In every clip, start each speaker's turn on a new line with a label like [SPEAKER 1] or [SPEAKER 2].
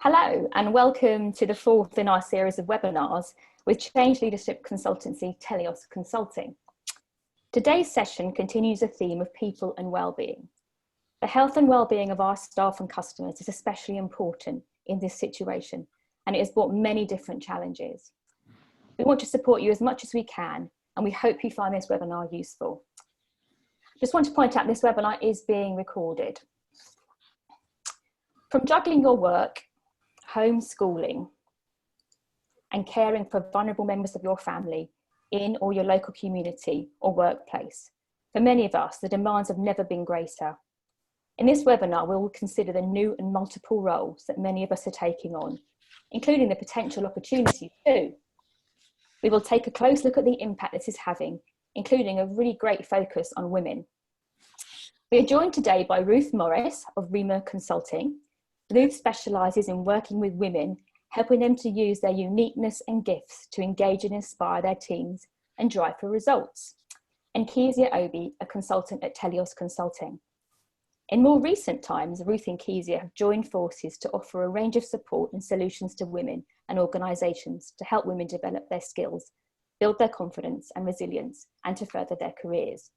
[SPEAKER 1] Hello and welcome to the fourth in our series of webinars with Change Leadership Consultancy Teleios Consulting. Today's session continues a theme of people and well-being. The health and well-being of our staff and customers is especially important in this situation, and it has brought many different challenges. We want to support you as much as we can, and we hope you find this webinar useful. Just want to point out this webinar is being recorded. From juggling your work, homeschooling, and caring for vulnerable members of your family in or your local community or workplace, for many of us, the demands have never been greater. In this webinar, we will consider the new and multiple roles that many of us are taking on, including the potential opportunities too. We will take a close look at the impact this is having, including a really great focus on women. We are joined today by Ruth Morris of Rema Consulting. Ruth specialises in working with women, helping them to use their uniqueness and gifts to engage and inspire their teams and drive for results. And Keezia Obi, a consultant at Teleios Consulting. In more recent times, Ruth and Keezia have joined forces to offer a range of support and solutions to women and organisations to help women develop their skills, build their confidence and resilience, and to further their careers.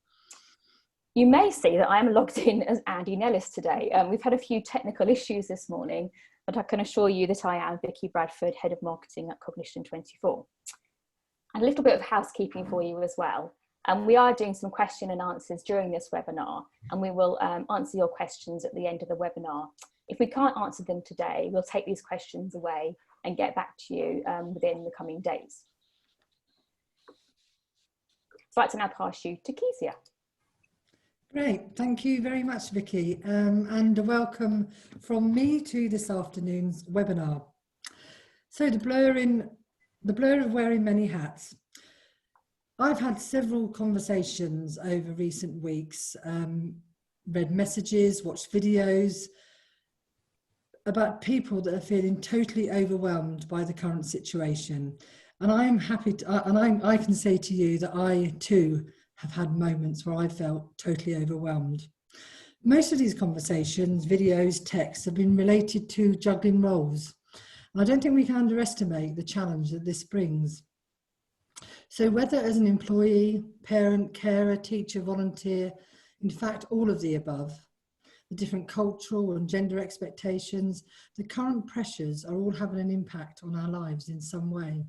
[SPEAKER 1] You may see that I am logged in as Andy Nellis today. We've had a few technical issues this morning, but I can assure you that I am Vicky Bradford, Head of Marketing at Cognition 24. And a little bit of housekeeping for you as well. We are doing some question and answers during this webinar, and we will answer your questions at the end of the webinar. If we can't answer them today, we'll take these questions away and get back to you within the coming days. So I'd like to now pass you to Keezia.
[SPEAKER 2] Great, thank you very much, Vicky, and a welcome from me to this afternoon's webinar. So the blur of wearing many hats. I've had several conversations over recent weeks, read messages, watched videos about people that are feeling totally overwhelmed by the current situation. And I am happy to, I can say to you that I too have had moments where I felt totally overwhelmed. Most of these conversations, videos, texts have been related to juggling roles. And I don't think we can underestimate the challenge that this brings. So whether as an employee, parent, carer, teacher, volunteer, in fact, all of the above, the different cultural and gender expectations, the current pressures are all having an impact on our lives in some way.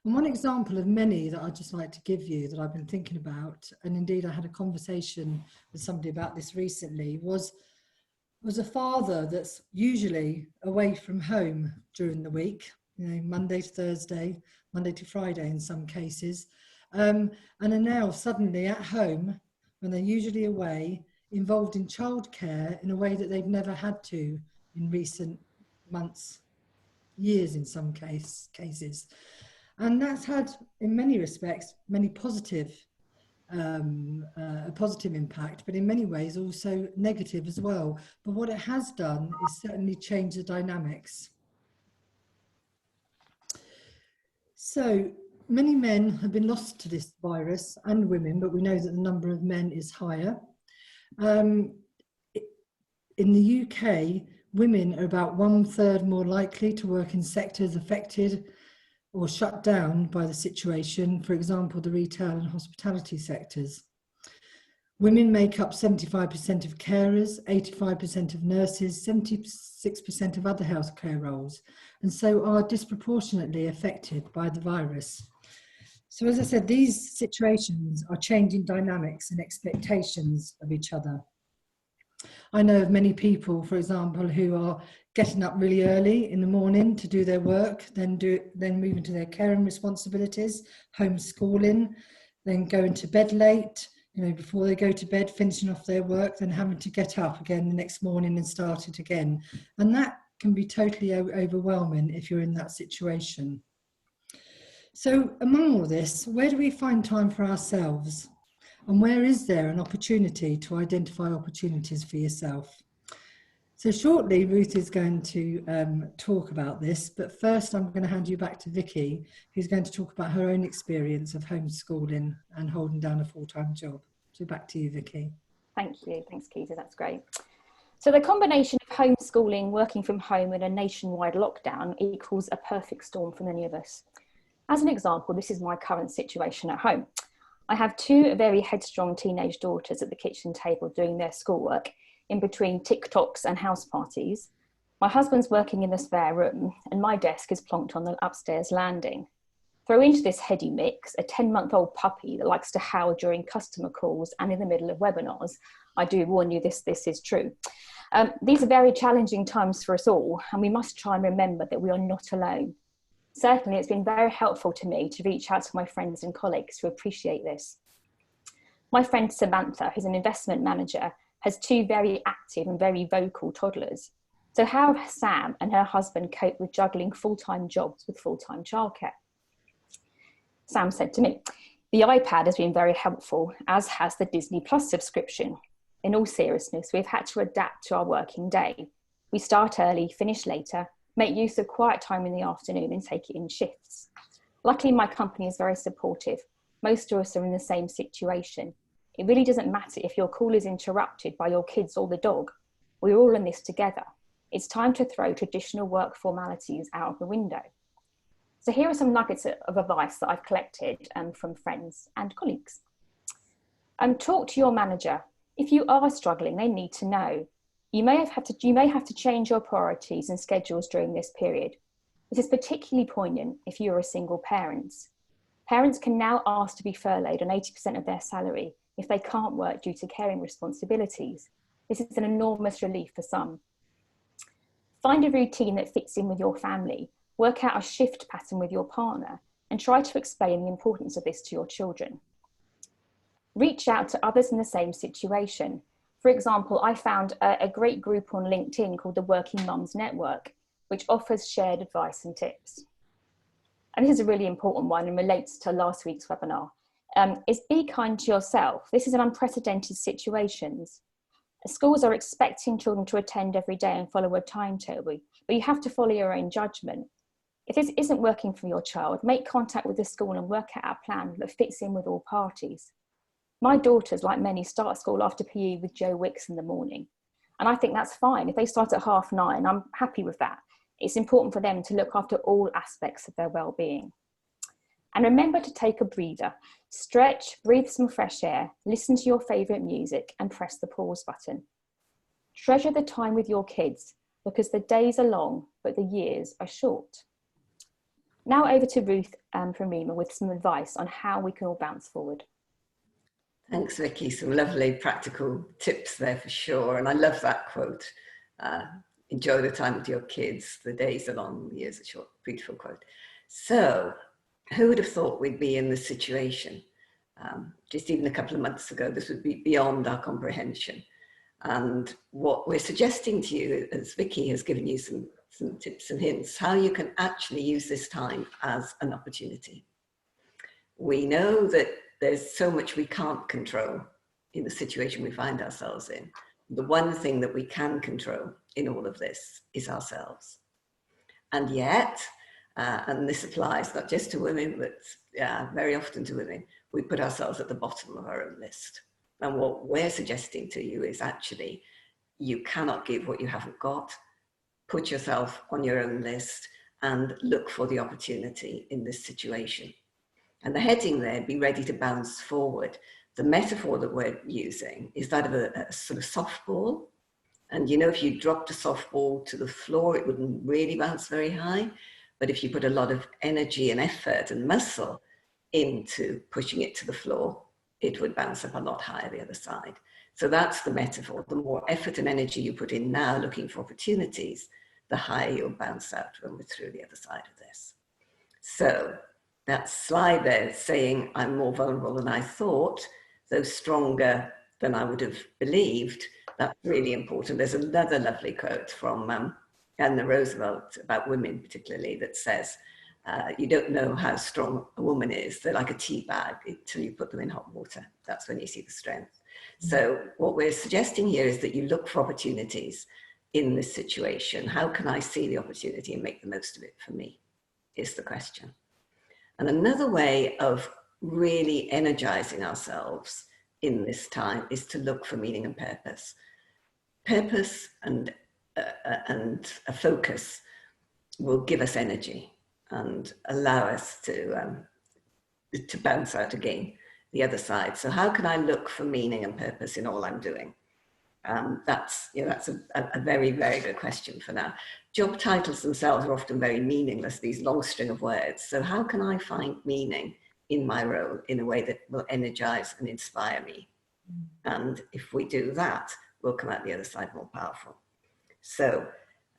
[SPEAKER 2] And one example of many that I'd just like to give you that I've been thinking about, and indeed I had a conversation with somebody about this recently, was a father that's usually away from home during the week, you know, Monday to Thursday, Monday to Friday in some cases, and are now suddenly at home when they're usually away, involved in childcare in a way that they've never had to in recent months, years in some cases. And that's had, in many respects, many positive, a positive impact, but in many ways also negative as well. But what it has done is certainly change the dynamics. So many men have been lost to this virus, and women, but we know that the number of men is higher. In the UK, women are about 1/3 more likely to work in sectors affected or shut down by the situation, for example, the retail and hospitality sectors. Women make up 75% of carers, 85% of nurses, 76% of other healthcare roles, and so are disproportionately affected by the virus. So as I said, these situations are changing dynamics and expectations of each other. I know of many people, for example, who are getting up really early in the morning to do their work, then moving to their caring responsibilities, homeschooling, then going to bed late, you know, before they go to bed, finishing off their work, then having to get up again the next morning and start it again. And that can be totally overwhelming if you're in that situation. So among all this, where do we find time for ourselves? And where is there an opportunity to identify opportunities for yourself? So shortly, Ruth is going to talk about this, but first I'm going to hand you back to Vicky, who's going to talk about her own experience of homeschooling and holding down a full-time job. So back to you, Vicky.
[SPEAKER 1] Thank you. Thanks, Keezia. That's great. So the combination of homeschooling, working from home in a nationwide lockdown equals a perfect storm for many of us. As an example, this is my current situation at home. I have two very headstrong teenage daughters at the kitchen table doing their schoolwork in between TikToks and house parties. My husband's working in the spare room and my desk is plonked on the upstairs landing. Throw into this heady mix a 10-month-old puppy that likes to howl during customer calls and in the middle of webinars. I do warn you, this is true. These are very challenging times for us all, and we must try and remember that we are not alone. Certainly, it's been very helpful to me to reach out to my friends and colleagues who appreciate this. My friend Samantha, who's an investment manager, has two very active and very vocal toddlers. So how have Sam and her husband coped with juggling full-time jobs with full-time childcare? Sam said to me, "The iPad has been very helpful, as has the Disney Plus subscription. In all seriousness, we've had to adapt to our working day. We start early, finish later, make use of quiet time in the afternoon and take it in shifts. Luckily, my company is very supportive. Most of us are in the same situation. It really doesn't matter if your call is interrupted by your kids or the dog. We're all in this together. It's time to throw traditional work formalities out of the window." So here are some nuggets of advice that I've collected from friends and colleagues. Talk to your manager. If you are struggling, they need to know. You may have to change your priorities and schedules during this period. This is particularly poignant if you're a single parent. Parents can now ask to be furloughed on 80% of their salary if they can't work due to caring responsibilities. This is an enormous relief for some. Find a routine that fits in with your family. Work out a shift pattern with your partner and try to explain the importance of this to your children. Reach out to others in the same situation. For example, I found a great group on LinkedIn called the Working Mums Network, which offers shared advice and tips. And this is a really important one and relates to last week's webinar, is be kind to yourself. This is an unprecedented situation. Schools are expecting children to attend every day and follow a timetable, but you have to follow your own judgment. If this isn't working for your child, make contact with the school and work out a plan that fits in with all parties. My daughters, like many, start school after PE with Joe Wicks in the morning. And I think that's fine. If they start at 9:30, I'm happy with that. It's important for them to look after all aspects of their well-being. And remember to take a breather. Stretch, breathe some fresh air, listen to your favourite music and press the pause button. Treasure the time with your kids because the days are long, but the years are short. Now over to Ruth from Rema with some advice on how we can all bounce forward.
[SPEAKER 3] Thanks, Vicky. Some lovely practical tips there for sure. And I love that quote. Enjoy the time with your kids. The days are long, the years are short. Beautiful quote. So who would have thought we'd be in this situation? Just even a couple of months ago, this would be beyond our comprehension. And what we're suggesting to you, as Vicky has given you some tips and hints, how you can actually use this time as an opportunity. We know that there's so much we can't control in the situation we find ourselves in. The one thing that we can control in all of this is ourselves. And yet, and this applies not just to women, but very often to women, we put ourselves at the bottom of our own list. And what we're suggesting to you is actually, you cannot give what you haven't got. Put yourself on your own list and look for the opportunity in this situation. And the heading there, be ready to bounce forward. The metaphor that we're using is that of a sort of softball. And you know, if you dropped a softball to the floor, it wouldn't really bounce very high. But if you put a lot of energy and effort and muscle into pushing it to the floor, it would bounce up a lot higher the other side. So that's the metaphor. The more effort and energy you put in now looking for opportunities, the higher you'll bounce out when we're through the other side of this. So that slide there saying I'm more vulnerable than I thought, though stronger than I would have believed, that's really important. There's another lovely quote from Eleanor Roosevelt about women particularly that says, you don't know how strong a woman is. They're like a tea bag until you put them in hot water. That's when you see the strength. So what we're suggesting here is that you look for opportunities in this situation. How can I see the opportunity and make the most of it for me, is the question. And another way of really energizing ourselves in this time is to look for meaning and purpose. Purpose and and a focus will give us energy and allow us to bounce out again the other side. So how can I look for meaning and purpose in all I'm doing? That's a very, very good question for now. Job titles themselves are often very meaningless, these long string of words. So how can I find meaning in my role in a way that will energize and inspire me? And if we do that, we'll come out the other side more powerful. So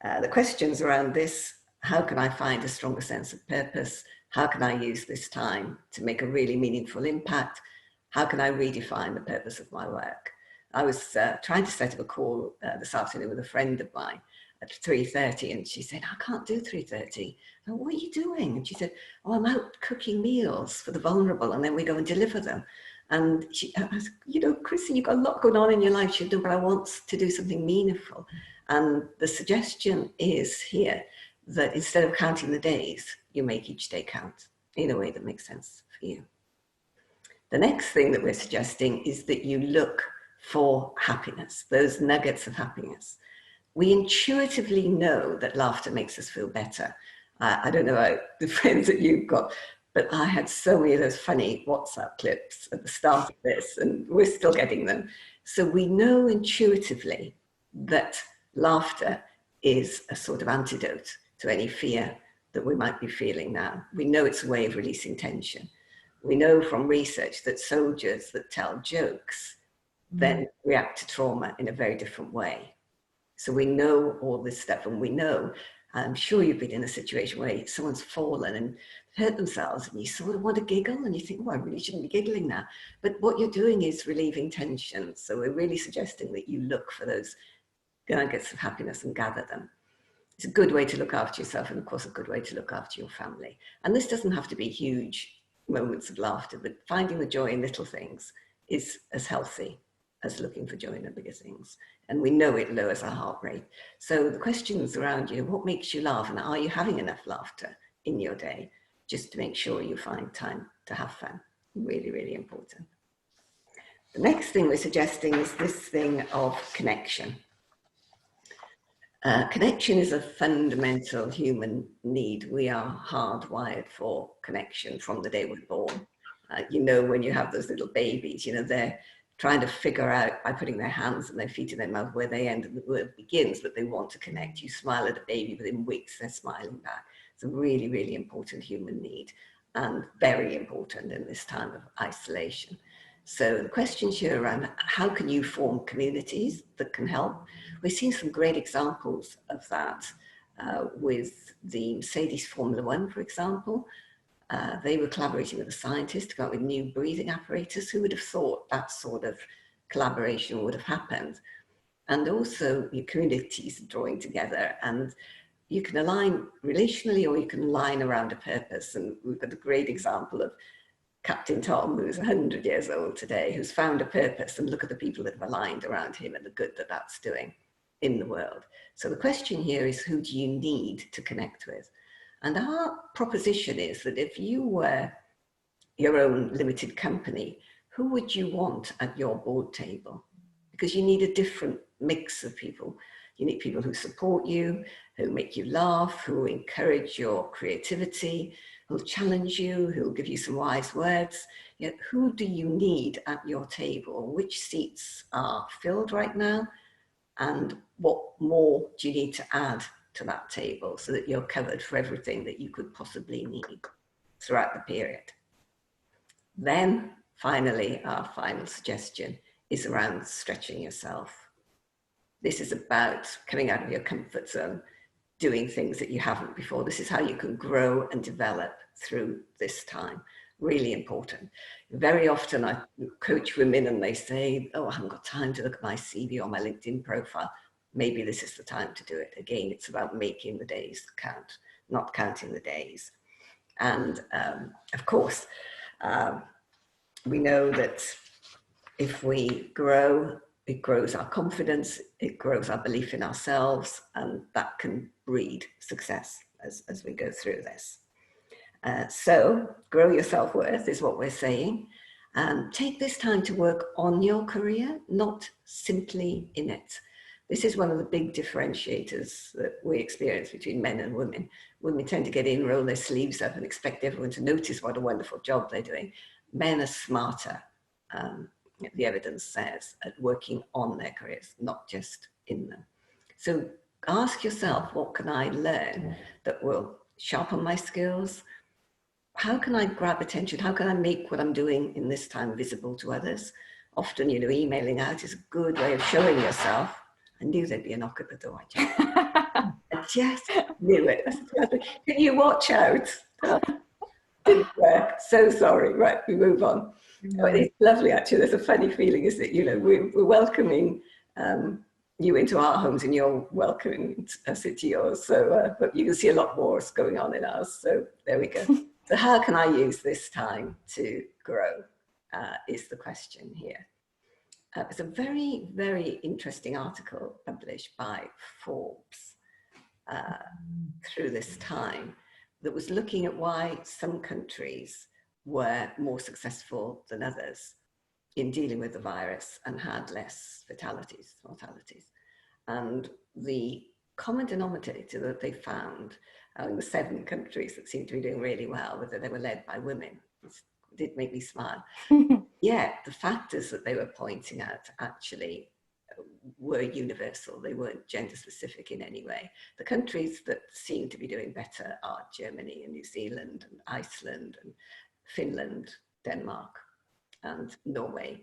[SPEAKER 3] the questions around this: how can I find a stronger sense of purpose? How can I use this time to make a really meaningful impact? How can I redefine the purpose of my work? I was trying to set up a call this afternoon with a friend of mine at 3:30, and she said, I can't do 3:30. What are you doing? And she said, oh, I'm out cooking meals for the vulnerable, and then we go and deliver them. And I said, you know, Chrissy, you've got a lot going on in your life. She said, but I want to do something meaningful. And the suggestion is here that instead of counting the days, you make each day count in a way that makes sense for you. The next thing that we're suggesting is that you look for happiness, those nuggets of happiness. We intuitively know that laughter makes us feel better. I don't know about the friends that you've got, but I had so many of those funny WhatsApp clips at the start of this, and we're still getting them. So we know intuitively that laughter is a sort of antidote to any fear that we might be feeling now. We know it's a way of releasing tension. We know from research that soldiers that tell jokes then react to trauma in a very different way. So we know all this stuff, and we know, I'm sure you've been in a situation where someone's fallen and hurt themselves, and you sort of want to giggle, and you think, oh, I really shouldn't be giggling now. But what you're doing is relieving tension. So we're really suggesting that you look for those nuggets of happiness and gather them. It's a good way to look after yourself, and of course, a good way to look after your family. And this doesn't have to be huge moments of laughter, but finding the joy in little things is as healthy as looking for joy in the bigger things. And we know it lowers our heart rate. So the questions around, you know, what makes you laugh, and are you having enough laughter in your day, just to make sure you find time to have fun. Really, really important. The next thing we're suggesting is this thing of connection. Connection is a fundamental human need. We are hardwired for connection from the day we're born. You know, when you have those little babies, you know, they're trying to figure out by putting their hands and their feet in their mouth where they end and the word begins, but they want to connect. You smile at a baby, within weeks they're smiling back. It's a really, really important human need, and very important in this time of isolation. So the questions here around how can you form communities that can help? We've seen some great examples of that with the Mercedes Formula One, for example. They were collaborating with a scientist to come up with new breathing apparatus. Who would have thought that sort of collaboration would have happened? And also your communities drawing together, and you can align relationally or you can align around a purpose. And we've got a great example of Captain Tom, who's 100 years old today, who's found a purpose, and look at the people that have aligned around him and the good that that's doing in the world. So the question here is, who do you need to connect with? And our proposition is that if you were your own limited company, who would you want at your board table? Because you need a different mix of people. You need people who support you, who make you laugh, who encourage your creativity, who'll challenge you, who'll give you some wise words. You know, who do you need at your table? Which seats are filled right now? And what more do you need to add to that table so that you're covered for everything that you could possibly need throughout the period? Then finally, our final suggestion is around stretching yourself. This is about coming out of your comfort zone, doing things that you haven't before. This is how you can grow and develop through this time. Really important. Very often I coach women and they say, oh, I haven't got time to look at my CV or my LinkedIn profile. Maybe this is the time to do it. Again, it's about making the days count, not counting the days. And of course, we know that if we grow, it grows our confidence, it grows our belief in ourselves, and that can breed success as we go through this. So grow your self-worth is what we're saying. Take this time to work on your career, not simply in it. This is one of the big differentiators that we experience between men and women. Women tend to get in, roll their sleeves up and expect everyone to notice what a wonderful job they're doing. Men are smarter, the evidence says, at working on their careers, not just in them. So ask yourself, what can I learn that will sharpen my skills? How can I grab attention? How can I make what I'm doing in this time visible to others? Often, emailing out is a good way of showing yourself. I knew there'd be a knock at the door. I just knew it. Can you watch out? Didn't work. So sorry. Right, we move on. Oh, it's lovely, actually. There's a funny feeling, is that we're welcoming you into our homes, and you're welcoming us into yours. So, but you can see a lot more is going on in ours. So there we go. So how can I use this time to grow? Is the question here. It's a very, very interesting article published by Forbes through this time that was looking at why some countries were more successful than others in dealing with the virus and had less mortalities. And the common denominator that they found in the 7 countries that seemed to be doing really well was that they were led by women. It did make me smile. Yet the factors that they were pointing out actually were universal. They weren't gender specific in any way. The countries that seem to be doing better are Germany and New Zealand and Iceland and Finland, Denmark and Norway.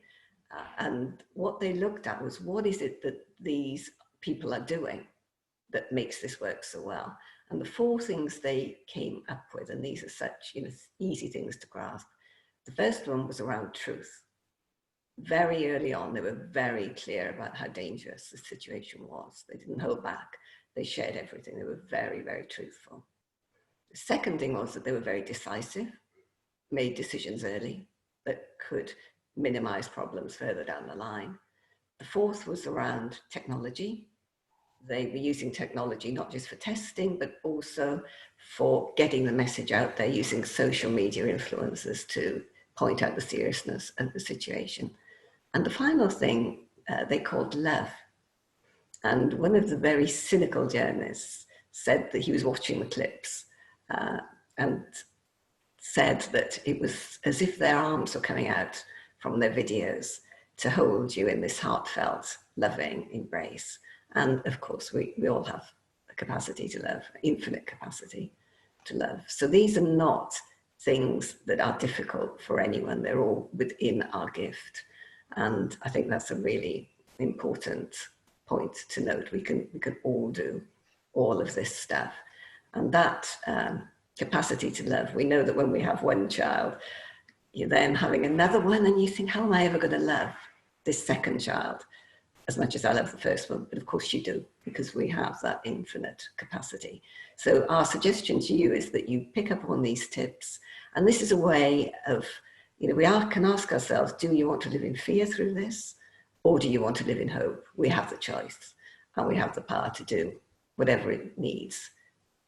[SPEAKER 3] And what they looked at was, what is it that these people are doing that makes this work so well? And the 4 things they came up with, and these are such easy things to grasp. The first one was around truth. Very early on, they were very clear about how dangerous the situation was. They didn't hold back. They shared everything. They were very, very truthful. The second thing was that they were very decisive, made decisions early that could minimize problems further down the line. The 4th was around technology. They were using technology not just for testing, but also for getting the message out there, using social media influencers to point out the seriousness of the situation. And the final thing they called love. And one of the very cynical journalists said that he was watching the clips and said that it was as if their arms were coming out from their videos to hold you in this heartfelt, loving embrace. And of course, we all have the capacity to love, infinite capacity to love. So these are not things that are difficult for anyone. They're all within our gift. And I think that's a really important point to note. We can all do all of this stuff. And that capacity to love, we know that when we have one child, you're then having another one and you think, how am I ever going to love this second child as much as I love the first one? But of course you do, because we have that infinite capacity. So our suggestion to you is that you pick up on these tips. And this is a way of, we can ask ourselves, do you want to live in fear through this? Or do you want to live in hope? We have the choice, and we have the power to do whatever it needs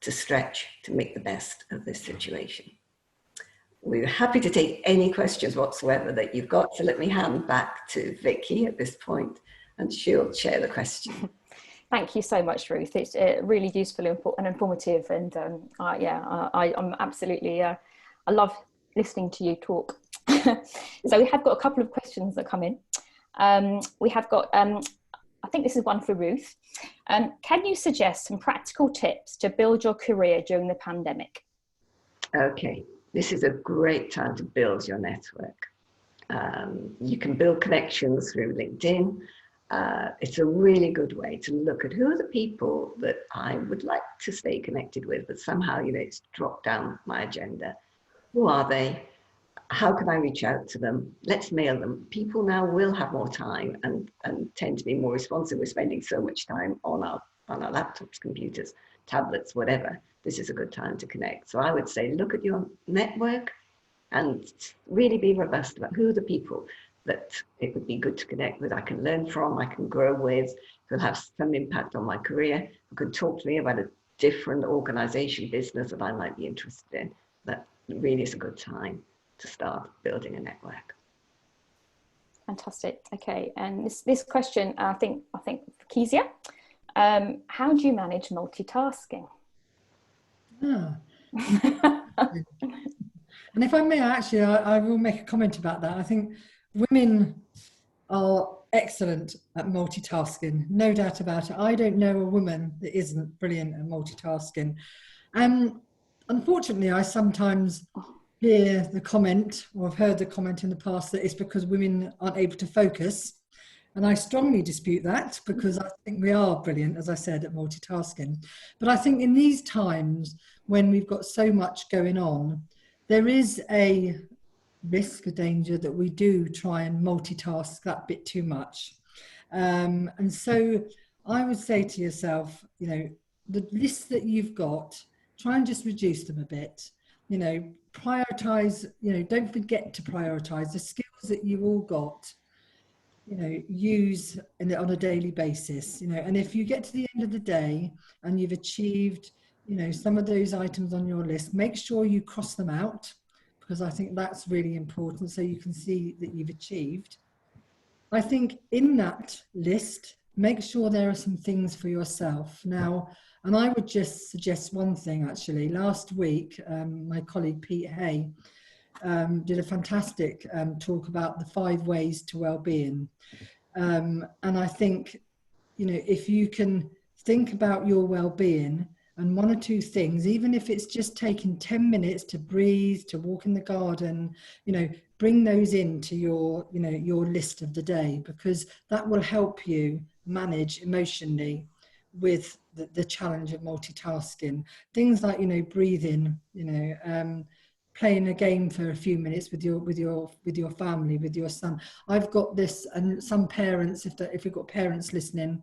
[SPEAKER 3] to stretch, to make the best of this situation. We're happy to take any questions whatsoever that you've got. So let me hand back to Vicky at this point, and she'll share the question.
[SPEAKER 1] Thank you so much, Ruth. It's really useful and informative. And I'm absolutely, I love listening to you talk. So we have got a couple of questions that come in. We have got, I think this is one for Ruth. Can you suggest some practical tips to build your career during the pandemic?
[SPEAKER 3] Okay, this is a great time to build your network. You can build connections through LinkedIn. It's a really good way to look at who are the people that I would like to stay connected with, but somehow, it's dropped down my agenda. Who are they? How can I reach out to them? Let's mail them. People now will have more time and tend to be more responsive. We're spending so much time on our laptops, computers, tablets, whatever. This is a good time to connect. So I would say, look at your network and really be robust about who are the people that it would be good to connect with, I can learn from, I can grow with, who'll have some impact on my career, who can talk to me about a different organization, business that I might be interested in. That really is a good time to start building a network.
[SPEAKER 1] Fantastic. Okay, and this question, I think for Keezia, how do you manage multitasking?
[SPEAKER 2] Ah. And if I may, actually, I will make a comment about that. I think women are excellent at multitasking, no doubt about it. I don't know a woman that isn't brilliant at multitasking. And unfortunately, I sometimes hear the comment, or I've heard the comment in the past, that it's because women aren't able to focus. And I strongly dispute that, because I think we are brilliant, as I said, at multitasking. But I think in these times when we've got so much going on, there is a risk, a danger that we do try and multitask that bit too much. And so I would say to yourself, you know, the lists that you've got, try and just reduce them a bit. You know, prioritize, you know, don't forget to prioritize the skills that you've all got, you know, use on a daily basis, you know. And if you get to the end of the day and you've achieved, you know, some of those items on your list, make sure you cross them out, because I think that's really important, so you can see that you've achieved. I think in that list, make sure there are some things for yourself. Now, and I would just suggest one thing, actually. Last week, my colleague Pete Hay did a fantastic talk about the 5 ways to well-being. And I think, you know, if you can think about your well-being and 1 or 2 things, even if it's just taking 10 minutes to breathe, to walk in the garden, you know, bring those into your, you know, your list of the day, because that will help you manage emotionally with the challenge of multitasking. Things like, you know, breathing, you know, playing a game for a few minutes with your family, with your son. I've got this, and some parents, if we've got parents listening,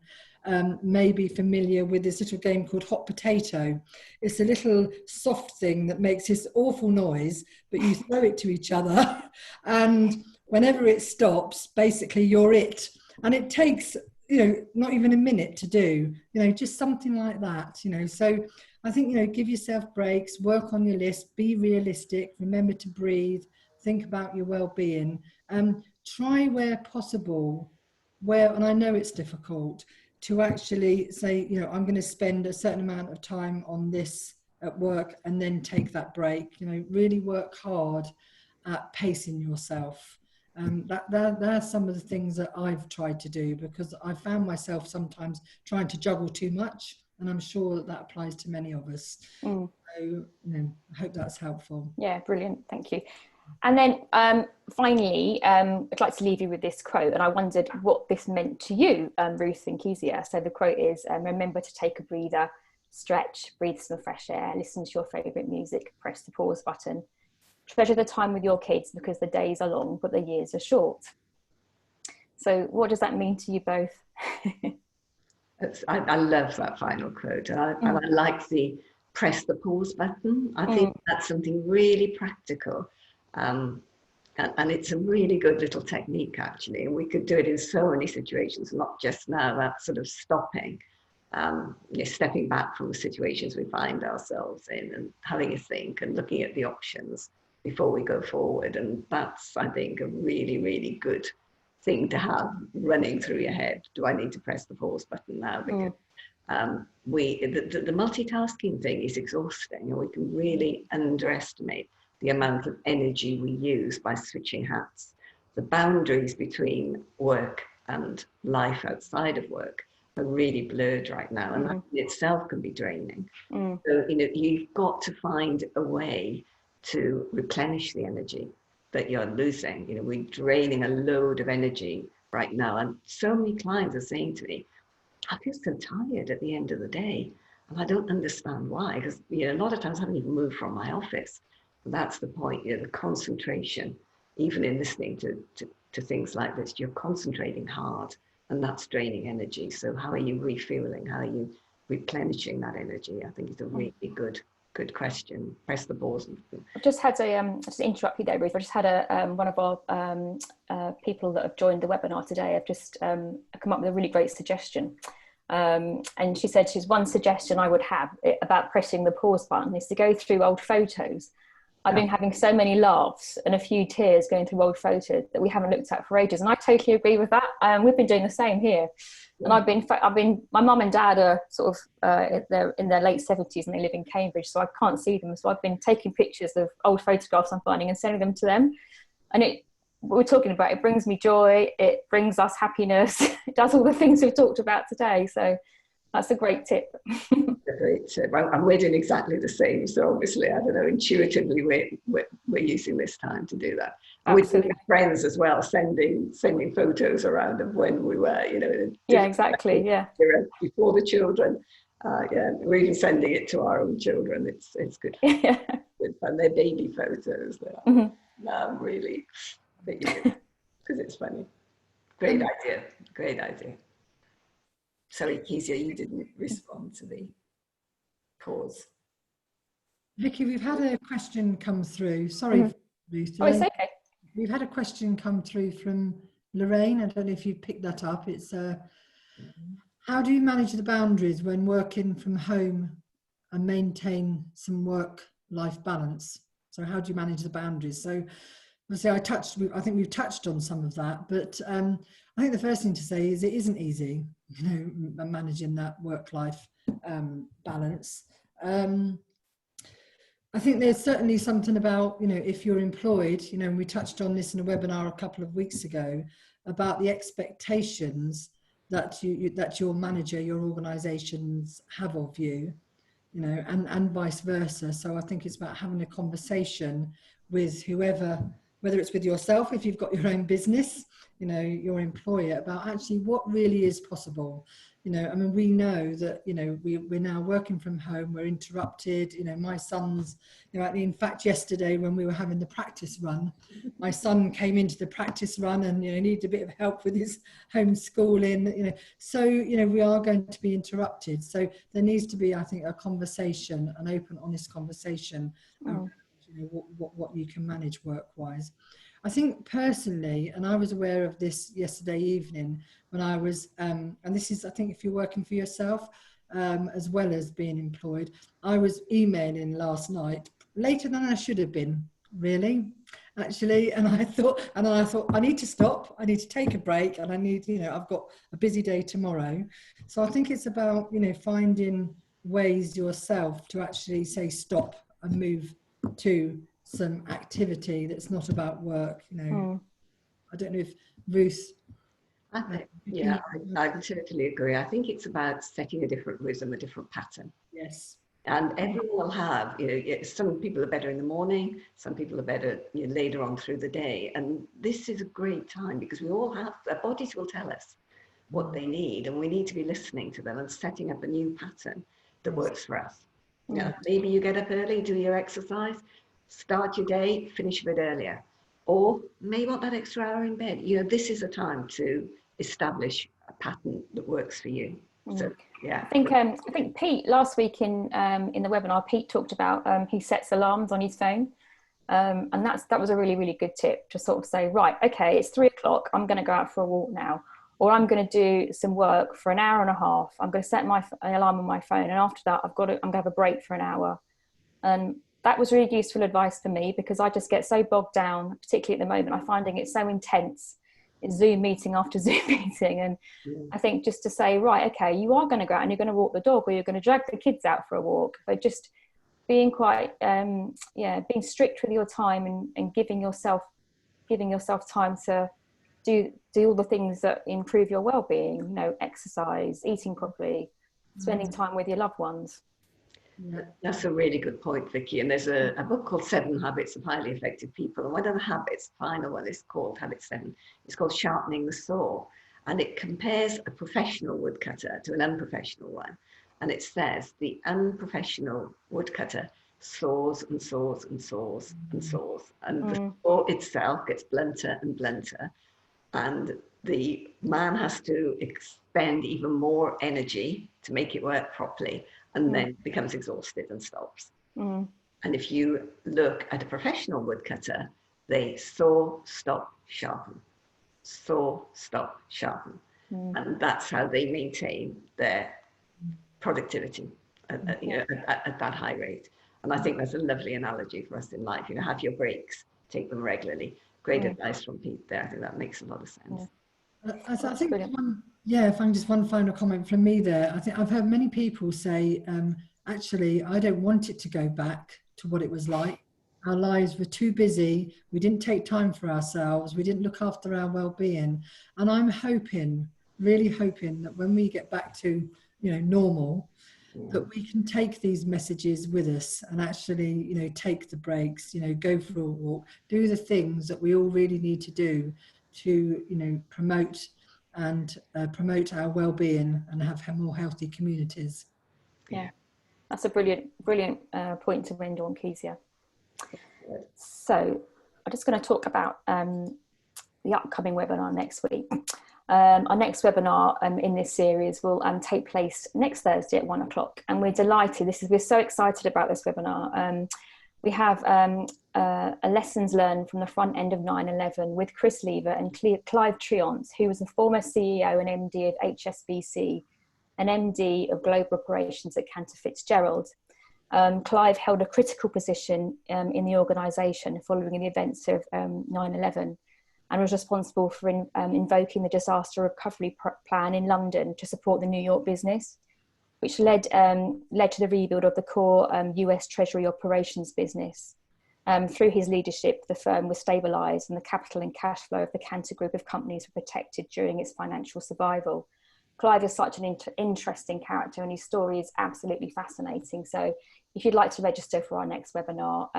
[SPEAKER 2] may be familiar with this little game called Hot Potato. It's a little soft thing that makes this awful noise, but you throw it to each other, and whenever it stops, basically you're it. And it takes, you know, not even a minute to do, you know, just something like that, you know. So I think, you know, give yourself breaks, work on your list, be realistic, remember to breathe, think about your well-being, try where possible, and I know it's difficult, to actually say, you know, I'm going to spend a certain amount of time on this at work and then take that break. You know, really work hard at pacing yourself. There are some of the things that I've tried to do, because I found myself sometimes trying to juggle too much, and I'm sure that applies to many of us. So, you know, I hope that's helpful.
[SPEAKER 1] Yeah, brilliant. Thank you. And then finally, I'd like to leave you with this quote, and I wondered what this meant to you, Ruth and Keezia. So the quote is, remember to take a breather, stretch, breathe some fresh air, listen to your favourite music, press the pause button. Treasure the time with your kids, because the days are long, but the years are short. So what does that mean to you both?
[SPEAKER 3] I love that final quote. And I like the press the pause button. I think that's something really practical. And it's a really good little technique, actually. And we could do it in so many situations, not just now, that sort of stopping, stepping back from the situations we find ourselves in, and having a think and looking at the options before we go forward. And that's, I think, a really, really good thing to have running through your head. Do I need to press the pause button now? Because the multitasking thing is exhausting, and we can really underestimate the amount of energy we use by switching hats. The boundaries between work and life outside of work are really blurred right now, and that in itself can be draining. So, you know, you've got to find a way to replenish the energy that you're losing. You know, we're draining a load of energy right now, and so many clients are saying to me, I feel so tired at the end of the day, and I don't understand why, because, you know, a lot of times I haven't even moved from my office. And that's the point, you know, the concentration, even in listening to things like this, you're concentrating hard, and that's draining energy. So how are you refueling? How are you replenishing that energy? I think it's a really good question. Press the pause.
[SPEAKER 1] I've just had just to interrupt you there, Ruth. I just had one of our people that have joined the webinar today. I've just come up with a really great suggestion. And she said, one suggestion I would have about pressing the pause button is to go through old photos I've been having so many laughs and a few tears going through old photos that we haven't looked at for ages. And I totally agree with that. We've been doing the same here. And my mum and dad are sort of, they're in their late 70s and they live in Cambridge, so I can't see them. So I've been taking pictures of old photographs I'm finding and sending them to them. And what we're talking about, it brings me joy, it brings us happiness, it does all the things we've talked about today. So that's a great tip.
[SPEAKER 3] A great tip. And we're doing exactly the same. So obviously, I don't know, intuitively, we're using this time to do that. And we're with friends as well, sending photos around of when we were, you know.
[SPEAKER 1] Yeah, exactly. Yeah.
[SPEAKER 3] Before the children. Yeah, we're even sending it to our own children. It's good.
[SPEAKER 1] Yeah.
[SPEAKER 3] Good fun. They're baby photos. They're really, because it's funny. Great idea. Great idea. Sorry, Keezia, you didn't respond to the pause.
[SPEAKER 2] Vicky, we've had a question come through. Sorry, Ruth.
[SPEAKER 1] Oh, it's okay.
[SPEAKER 2] We've had a question come through from Lorraine. I don't know if you picked that up. It's how do you manage the boundaries when working from home and maintain some work-life balance? So how do you manage the boundaries? So obviously I think we've touched on some of that, but I think the first thing to say is it isn't easy, you know, managing that work-life balance. I think there's certainly something about, you know, if you're employed, you know, and we touched on this in a webinar a couple of weeks ago about the expectations that your manager, your organisations have of you, you know, and vice versa. So I think it's about having a conversation with whoever, whether it's with yourself, if you've got your own business, you know, your employer, about actually what really is possible. You know, I mean, we know that, you know, we're now working from home, we're interrupted, you know, my son's, you know, in fact, yesterday when we were having the practice run, my son came into the practice run and, you know, needed a bit of help with his homeschooling, you know, so, you know, we are going to be interrupted. So there needs to be, I think, a conversation, an open, honest conversation, around, you know, what you can manage work-wise. I think personally, and I was aware of this yesterday evening when I was, and this is, I think, if you're working for yourself, as well as being employed, I was emailing last night later than I should have been, really, actually. And I thought, I need to stop, I need to take a break, and I need, you know, I've got a busy day tomorrow. So I think it's about, you know, finding ways yourself to actually say stop and move to some activity that's not about work, you know. I don't know if Ruth.
[SPEAKER 3] I think, yeah, I totally agree. I think it's about setting a different rhythm, a different pattern.
[SPEAKER 2] Yes.
[SPEAKER 3] And everyone will have, you know, some people are better in the morning, some people are better, you know, later on through the day. And this is a great time because we all have, our bodies will tell us what they need, and we need to be listening to them and setting up a new pattern that works for us. You know, maybe you get up early, do your exercise, start your day, finish a bit earlier, or may want that extra hour in bed. You know, this is a time to establish a pattern that works for you. So yeah,
[SPEAKER 1] I think Pete last week in the webinar, Pete talked about he sets alarms on his phone, and that was a really, really good tip to sort of say, right, okay, it's 3 o'clock, I'm going to go out for a walk now, or I'm going to do some work for an hour and a half. I'm going to set an alarm on my phone, and after that I'm going to have a break for an hour. And that was really useful advice for me because I just get so bogged down, particularly at the moment. I'm finding it so intense. It's Zoom meeting after Zoom meeting. And I think just to say, right, okay, you are going to go out and you're going to walk the dog, or you're going to drag the kids out for a walk, but just being quite, being strict with your time and giving yourself time to do all the things that improve your well-being, you know, exercise, eating properly, spending time with your loved ones.
[SPEAKER 3] Yeah, that's a really good point, Vicky. And there's a book called 7 Habits of Highly Effective People. And one of the habits, the final one, is called Habit 7. It's called Sharpening the Saw. And it compares a professional woodcutter to an unprofessional one. And it says the unprofessional woodcutter saws and saws and saws and saws. And the saw itself gets blunter and blunter. And the man has to expend even more energy to make it work properly, and then becomes exhausted and stops. And if you look at a professional woodcutter, they saw, stop, sharpen. Saw, stop, sharpen. And that's how they maintain their productivity at that high rate. And I think that's a lovely analogy for us in life. You know, have your breaks, take them regularly. Great advice from Pete there. I think that makes a lot of sense.
[SPEAKER 2] I think if I'm just one final comment from me there, I think I've heard many people say, actually, I don't want it to go back to what it was like. Our lives were too busy. We didn't take time for ourselves. We didn't look after our well-being. And I'm hoping, really hoping, that when we get back to, you know, normal, that we can take these messages with us and actually, you know, take the breaks, you know, go for a walk, do the things that we all really need to do to, you know, promote our well-being and have more healthy communities.
[SPEAKER 1] Yeah, that's a brilliant point to end on, Keezia. So I'm just going to talk about the upcoming webinar next week. Our next webinar in this series will take place next Thursday at 1 o'clock, and we're delighted. We're so excited about this webinar. We have a lessons learned from the front end of 9/11 with Chris Lever and Clive Triance, who was the former CEO and MD of HSBC and MD of Global Operations at Cantor Fitzgerald. Clive held a critical position in the organisation following the events of 9/11 and was responsible for invoking the disaster recovery plan in London to support the New York business, which led to the rebuild of the core US Treasury operations business. Through his leadership, the firm was stabilised and the capital and cash flow of the Cantor group of companies were protected during its financial survival. Clive is such an interesting character and his story is absolutely fascinating. So if you'd like to register for our next webinar,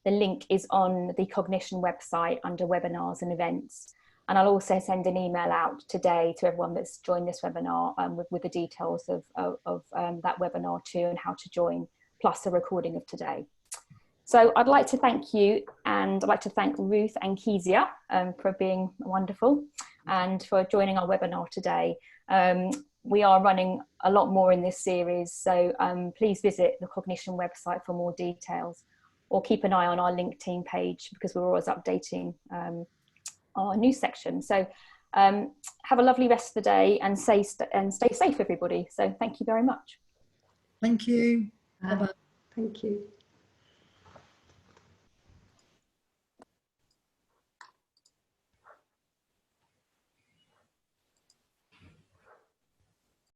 [SPEAKER 1] the link is on the Cognition website under webinars and events. And I'll also send an email out today to everyone that's joined this webinar with the details of that webinar too and how to join, plus a recording of today. So I'd like to thank you, and I'd like to thank Ruth and Keezia for being wonderful and for joining our webinar today. We are running a lot more in this series, so please visit the Cognition website for more details, or keep an eye on our LinkedIn page because we're always updating our news section. So have a lovely rest of the day and stay safe, everybody. So thank you very much.
[SPEAKER 2] Thank you. Bye-bye.
[SPEAKER 3] Thank you.